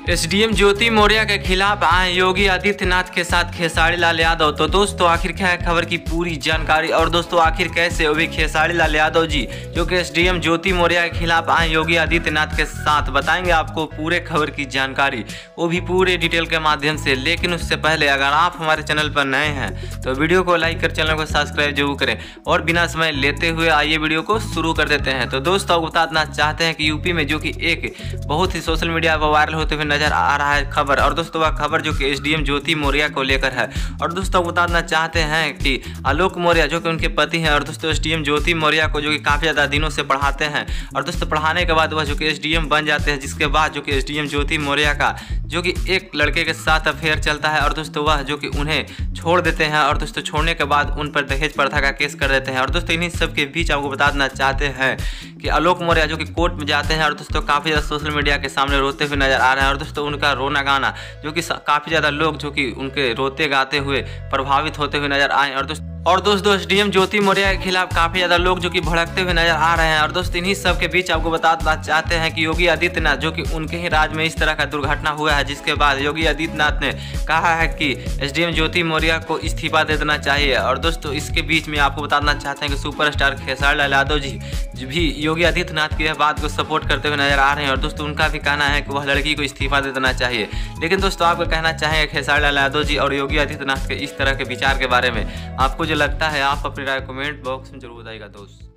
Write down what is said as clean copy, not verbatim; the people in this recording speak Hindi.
एसडीएम ज्योति मौर्य के खिलाफ आए योगी आदित्यनाथ के साथ खेसारी लाल यादव। तो दोस्तों आखिर क्या है खबर की पूरी जानकारी, और दोस्तों आखिर कैसे वो भी खेसारी लाल यादव जी जो कि एसडीएम ज्योति मौर्य के खिलाफ आए योगी आदित्यनाथ के साथ, बताएंगे आपको पूरे खबर की जानकारी, वो भी पूरे डिटेल के माध्यम से। लेकिन उससे पहले अगर आप हमारे चैनल पर नए हैं तो वीडियो को लाइक कर चैनल को सब्सक्राइब जरूर करें, और बिना समय लेते हुए आइए वीडियो को शुरू कर देते हैं। तो दोस्तों आपको बताना चाहते हैं कि यूपी में जो कि एक बहुत ही सोशल मीडिया पर वायरल होते हुए नजर आ रहा है खबर, और दोस्तों वह खबर जो कि एसडीएम ज्योति मौर्य को लेकर है। और दोस्तों बताना चाहते हैं कि आलोक मौर्य जो कि उनके पति हैं, और दोस्तों एसडीएम ज्योति मौर्य को जो कि काफ़ी ज़्यादा दिनों से पढ़ाते हैं, और दोस्तों पढ़ाने के बाद वह जो कि एसडीएम बन जाते हैं, जिसके बाद जो कि एसडीएम ज्योति मौर्य का जो कि एक लड़के के साथ अफेयर चलता है, और दोस्तों वह जो कि उन्हें छोड़ देते हैं, और दोस्तों छोड़ने के बाद उन पर दहेज प्रथा का केस कर देते हैं। और दोस्तों इन्हीं सब के बीच आपको बताना चाहते हैं कि आलोक मौर्य जो कि कोर्ट में जाते हैं, और दोस्तों काफ़ी ज़्यादा सोशल मीडिया के सामने रोते हुए नजर आ रहे हैं, और दोस्तों उनका रोना गाना जो कि काफ़ी ज़्यादा लोग जो कि उनके रोते गाते हुए प्रभावित होते हुए नजर आए। और दोस्तों एसडीएम ज्योति मौर्य के खिलाफ काफ़ी ज़्यादा लोग जो कि भड़कते हुए नजर आ रहे हैं। और दोस्तों इन्हीं सब के बीच आपको बताना चाहते हैं कि योगी आदित्यनाथ जो कि उनके ही राज्य में इस तरह का दुर्घटना हुआ है, जिसके बाद योगी आदित्यनाथ ने कहा है कि एसडीएम ज्योति मौर्य को इस्तीफा दे देना चाहिए। और दोस्तों इसके बीच में आपको बताना चाहते हैं कि सुपरस्टार खेसारी लाल यादव जी भी योगी आदित्यनाथ की बात को सपोर्ट करते हुए नजर आ रहे हैं, और दोस्तों उनका भी कहना है कि वह लड़की को इस्तीफा दे देना चाहिए। लेकिन दोस्तों आपको कहना चाहेंगे खेसारी लाल यादव जी और योगी आदित्यनाथ के इस तरह के विचार के बारे में आपको जो लगता है, आप अपनी राय कमेंट बॉक्स में जरूर बताइएगा दोस्त।